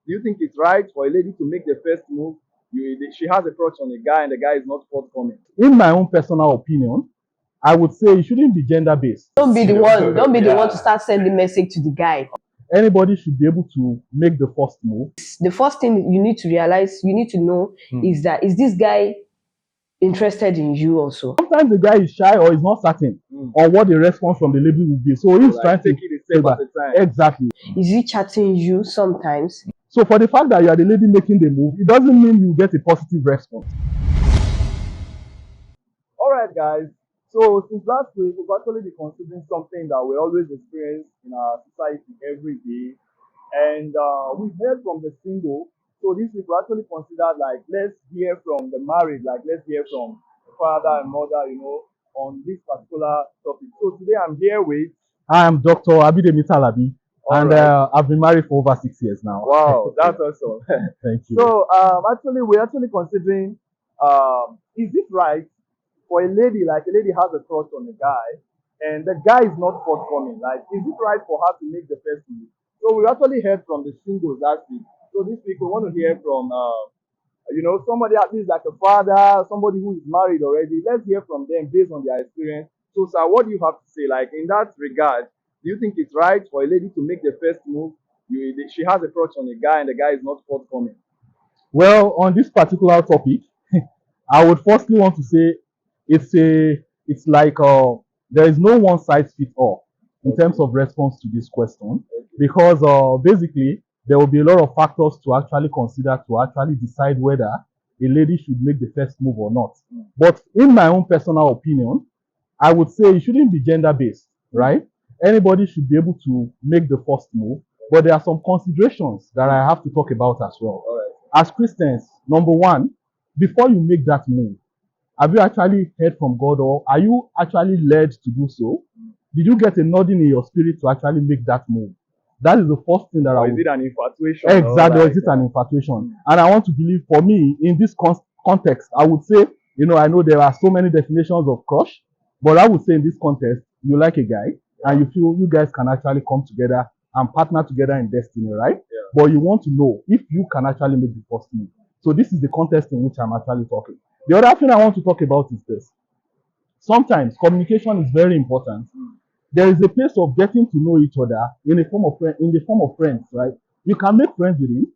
Do you think it's right for a lady to make the first move? She has a crush on a guy and the guy is not forthcoming. In my own personal opinion, I would say it shouldn't be gender based. Don't be the one. Don't be the one to Yeah. start sending message to the guy. Anybody should be able to make the first move. The first thing you need to realize, you need to know, is that is this guy interested in you also? Sometimes the guy is shy or is not certain on what the response from the lady will be. So he's Like, trying to take it a step at a time. Exactly. Is he chatting you sometimes? So for the fact that you are the lady making the move, it doesn't mean you get a positive response. All right, guys. So since last week, we've actually been considering something that we always experience in our society every day, and we've heard from the single. So this week we actually considered like let's hear from the married, like let's hear from the father and mother, on this particular topic. So today I'm here with. I am Dr. Abidemi Talabi, and right. I've been married for over 6 years now. Wow, that's awesome. Thank you. So actually, we're actually considering, is it right for a lady, like a lady has a crush on a guy, and the guy is not forthcoming? Like, is it right for her to make the first move? So we actually heard from the singles last week. So this week we want to hear from, somebody at least like a father, somebody who is married already. Let's hear from them based on their experience. So, sir, what do you have to say? Like in that regard, do you think it's right for a lady to make the first move? She has a crush on a guy and the guy is not forthcoming. Well, on this particular topic, I would firstly want to say it's like there is no one size fits all in terms of response to this question, because basically there will be a lot of factors to actually consider to actually decide whether a lady should make the first move or not. But in my own personal opinion, I would say it shouldn't be gender based, right? Anybody should be able to make the first move, but there are some considerations that I have to talk about as well. All right. As Christians, number one, before you make that move, have you actually heard from God, or are you actually led to do so? Did you get a nodding in your spirit to actually make that move? That is the first thing that I Or is would. it an infatuation? Exactly, or Like, is it an infatuation? And I want to believe, for me, in this context, I would say, I know there are so many definitions of crush, but I would say in this context, you like a guy and you feel you guys can actually come together and partner together in destiny, right? Yeah. But you want to know if you can actually make the first move. So this is the context in which I'm actually talking. The other thing I want to talk about is this. Sometimes communication is very important. There is a place of getting to know each other in the form of friends, right? You can make friends with him,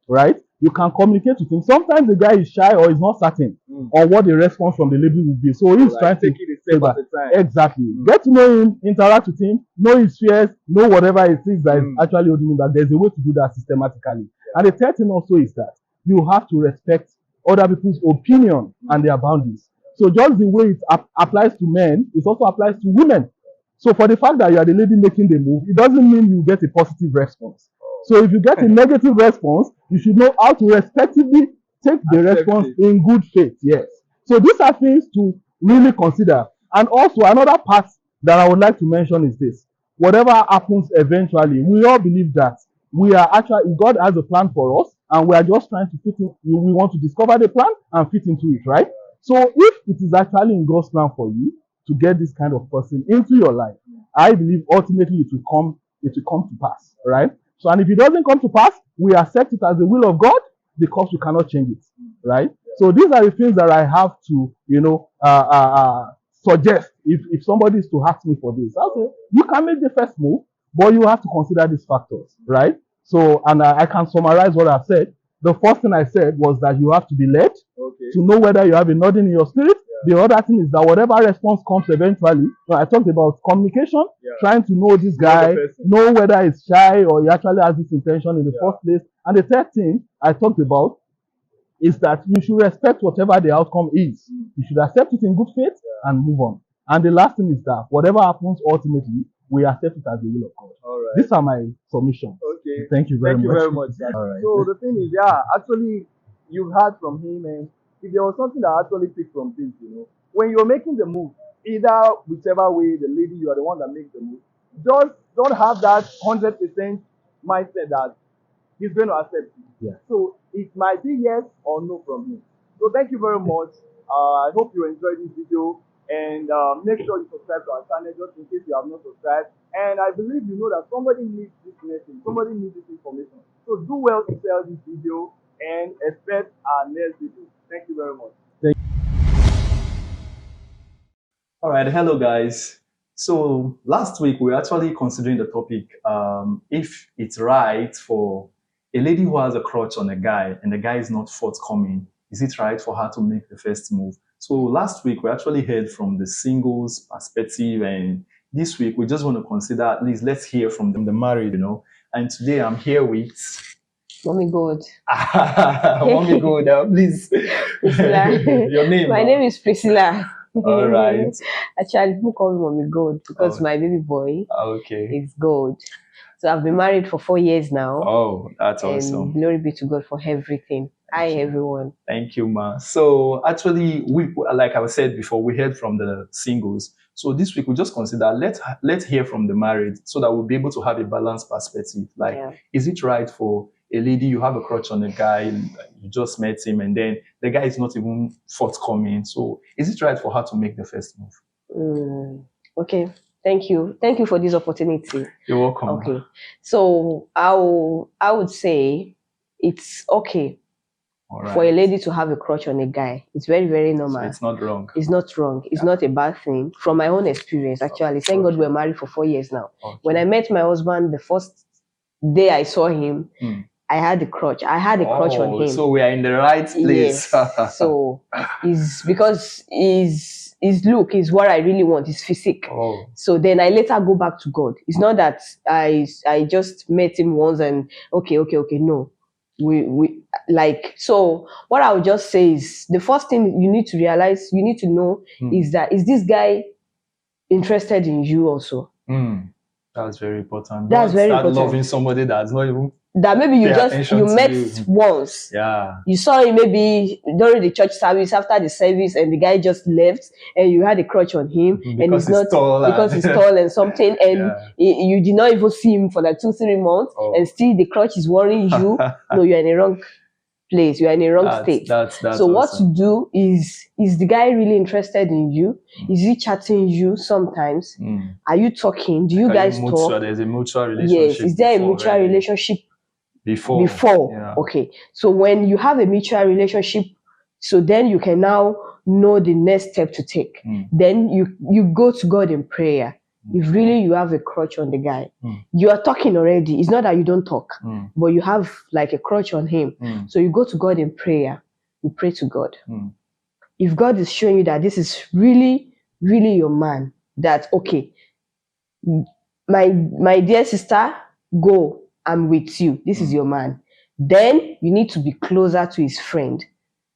right? You can communicate with him. Sometimes the guy is shy or is not certain on what the response from the lady will be. So he's trying to take it a step at a time. Exactly. Get to know him, interact with him, know his fears, know whatever it is that is actually holding him back. There's a way to do that systematically. And the third thing also is that you have to respect other people's opinion and their boundaries. So just the way it applies to men, it also applies to women. So for the fact that you are the lady making the move, it doesn't mean you get a positive response. So if you get a negative response, you should know how to respectively take the response in good faith. Yes. So these are things to really consider. And also another part that I would like to mention is this. Whatever happens eventually, we all believe that we are actually, God has a plan for us, and we are just trying to fit in. We want to discover the plan and fit into it, right? So if it is actually in God's plan for you to get this kind of person into your life, I believe ultimately it will come to pass, right? So, and if it doesn't come to pass, we accept it as the will of God because we cannot change it, right? So these are the things that I have to, suggest if somebody is to ask me for this. I'll say, you can make the first move, but you have to consider these factors, right? So, and I can summarize what I've said. The first thing I said was that you have to be led to know whether you have a nodding in your spirit. The other thing is that whatever response comes eventually, I talked about communication, trying to know this guy, know whether he's shy or he actually has this intention in the first place. And the third thing I talked about is that you should respect whatever the outcome is. You should accept it in good faith and move on. And the last thing is that whatever happens ultimately, we accept it as the will of God. All right. These are my submissions. Okay. Thank you very much. All right. So the thing is, actually, you've heard from him, and if there was something that actually picked from things, when you're making the move, either whichever way the lady, you are the one that makes the move, just don't have that 100% mindset that he's going to accept you. Yeah. So it might be yes or no from him. So thank you very much. I hope you enjoyed this video. And make sure you subscribe to our channel just in case you have not subscribed. And I believe you know that somebody needs this message, somebody needs this information. So do well to share this video and expect our next video. Thank you very much. All right, hello guys. So last week we were actually considering the topic if it's right for a lady who has a crush on a guy and the guy is not forthcoming, is it right for her to make the first move? So last week we actually heard from the singles perspective, and this week we just want to consider, at least let's hear from the married, And today I'm here with Mommy God. Mommy Good, please. Priscilla. Your name? My name is Priscilla. All right. Actually, people call me Mommy God because Oh. my baby boy Okay. is God. So I've been married for 4 years now. Oh, that's and awesome. glory be to God for everything. Hi, everyone. Thank you, ma. So actually, like I said before, we heard from the singles. So this week we just consider let's hear from the married so that we'll be able to have a balanced perspective. Like, Yeah. is it right for a lady, you have a crush on a guy, you just met him, and then the guy is not even forthcoming? So is it right for her to make the first move? Okay. Thank you. Thank you for this opportunity. You're welcome. Okay. So I would say it's okay All right. for a lady to have a crush on a guy. It's very, very normal. So it's not wrong. It's not wrong. It's not a bad thing. From my own experience, actually. Thank God we're married for 4 years now. Okay. When I met my husband, the first day I saw him, I had a crush. I had a crush on him. So we are in the right place. Yes. So it's because his look is what I really want, his physique. Oh. So then I later go back to God. It's not that I just met him once and okay. No. We like, so what I would just say is the first thing you need to realize, you need to know is that, is this guy interested in you also? That's very important. That's very start important. Loving somebody that's not even that maybe you pay just attention you to met you. once. Yeah. You saw him maybe during the church service, after the service, and the guy just left, and you had a crush on him, and Because he's not he's tall because and- he's tall and something, and Yeah. you did not even see him for like 2-3 months, Oh. and still the crush is worrying you. No, you're in a wrong place. You're in a wrong state. That's So what awesome. to do is the guy really interested in you? Is he chatting you sometimes? Are you talking? Do you Are guys mutual? talk? There's a mutual relationship. Yes. Is there a before, mutual right? relationship Before. Yeah. Okay. So when you have a mutual relationship, so then you can now know the next step to take. Then you go to God in prayer. If really you have a crush on the guy, you are talking already. It's not that you don't talk, but you have like a crush on him. So you go to God in prayer. You pray to God. If God is showing you that this is really, really your man, that okay, my dear sister, go. I'm with you. This is your man. Then you need to be closer to his friend.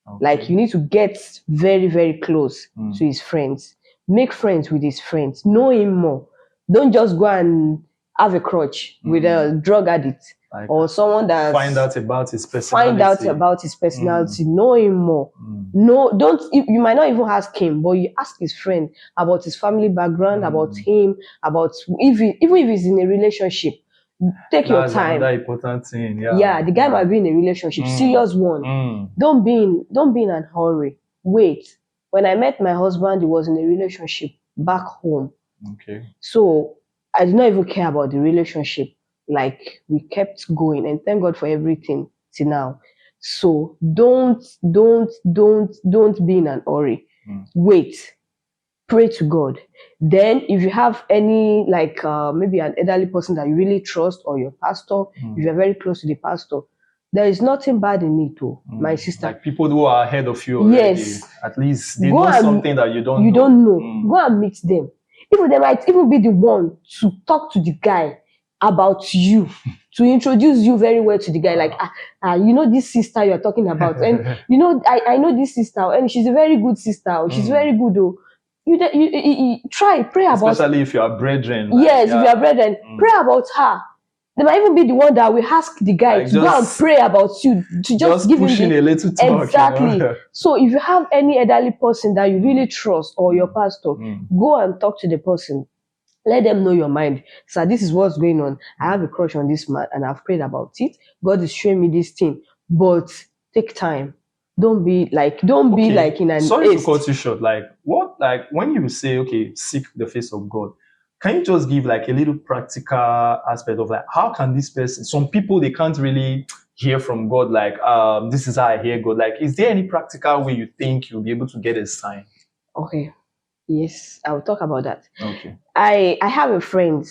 Okay. Like you need to get very, very close to his friends. Make friends with his friends. Know him more. Don't just go and have a crush with a drug addict Like, or someone that find out about his personality. Find out about his personality. Know him more. No, don't. You might not even ask him, but you ask his friend about his family background, about him, about even if he's in a relationship. Take your That's time. another important thing. Yeah. Yeah, the guy might be in a relationship, serious one. Don't be in a hurry. Wait. When I met my husband, he was in a relationship back home. Okay. So I did not even care about the relationship. Like we kept going, and thank God for everything till now. So don't be in an hurry. Wait. Pray to God. Then if you have any like maybe an elderly person that you really trust, or your pastor, if you're very close to the pastor, there is nothing bad in it too, my sister. Like people who are ahead of you already. Yes. At least they Go know and- something that you don't know. You don't know. Go and meet them. Even they might even be the one to talk to the guy about you, to introduce you very well to the guy. Like, you know this sister you're talking about, and you know I know this sister, and she's a very good sister. Or she's very good. Though you try pray about. Especially if you are brethren. Yes, if you are brethren, pray about her. They might even be the one that will ask the guy Like to go and just- pray about you, to just give him pushing the, a little talk. exactly. You know? So if you have any elderly person that you really trust, or your pastor, go and talk to the person. Let them know your mind. So this is what's going on. I have a crush on this man and I've prayed about it. God is showing me this thing. But take time. Don't be like in an Sorry to haste. cut you short. Like what? Like when you say, okay, seek the face of God, can you just give like a little practical aspect of like how can this person? Some people they can't really hear from God. Like this is how I hear God. Like, is there any practical way you think you'll be able to get a sign? Okay. Yes, I will talk about that. Okay. I have a friend.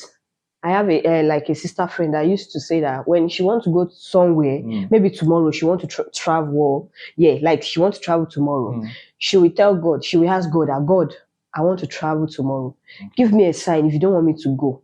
I have a sister friend that used to say that when she wants to go somewhere, maybe tomorrow she want to travel. Yeah, like she wants to travel tomorrow. She will tell God. She will ask God, God, I want to travel tomorrow. Give me a sign if you don't want me to go.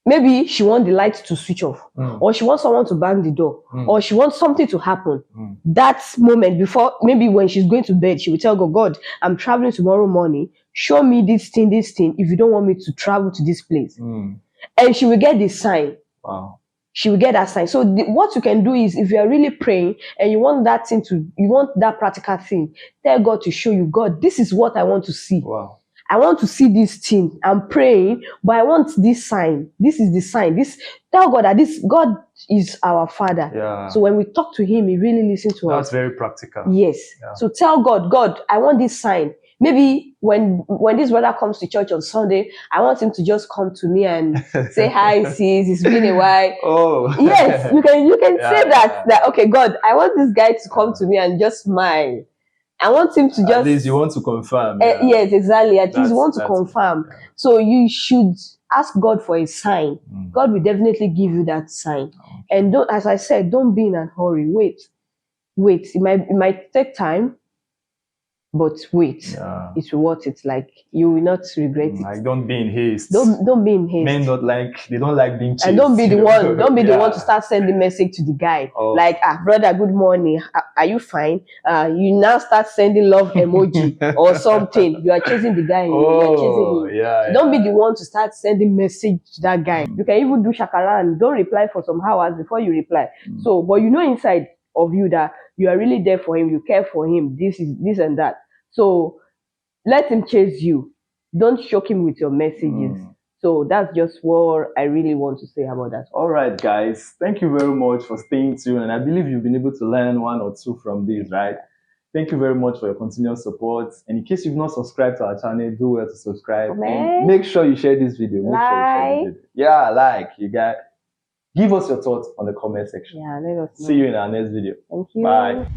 Maybe she wants the light to switch off, or she wants someone to bang the door, or she wants something to happen. That moment before, maybe when she's going to bed, she will tell God, God, I'm traveling tomorrow morning. Show me this thing, if you don't want me to travel to this place. And she will get the sign. Wow. She will get that sign. So what you can do is, if you are really praying and you want that practical thing, tell God to show you, God, this is what I want to see. Wow. I want to see this thing. I'm praying, but I want this sign. This is the sign. Tell God that God is our Father. Yeah. So when we talk to Him, He really listens to us. That's very practical. Yes. Yeah. So tell God, God, I want this sign. Maybe when this brother comes to church on Sunday, I want him to just come to me and say, hi, sis, it's been a while. Oh. Yes, you can say that, okay, God, I want this guy to come to me and just smile. I want him to just... At least you want to confirm. Yes, exactly. At least you want to confirm. Yeah. So you should ask God for a sign. God will definitely give you that sign. And don't, as I said, don't be in a hurry. Wait. It might take time, but wait. Yeah. It's worth it. Like, you will not regret it. Like, don't be in haste. Don't be in haste. Men they don't like being chased. And don't be the one to start sending message to the guy. Like, brother, good morning. Are you fine? You now start sending love emoji or something. You are chasing the guy. You are chasing him. Yeah, don't be the one to start sending message to that guy. You can even do shakara and don't reply for some hours before you reply. So, but you know inside of you that you are really there for him. You care for him. This and that. So let him chase you. Don't shock him with your messages. So that's just what I really want to say about that. All right, guys. Thank you very much for staying tuned. And I believe you've been able to learn one or two from this, right? Thank you very much for your continuous support. And in case you've not subscribed to our channel, do well to subscribe. And make sure you share this video. Yeah, like. You guys. Give us your thoughts on the comment section. Yeah, let us know. See you in our next video. Thank you. Bye.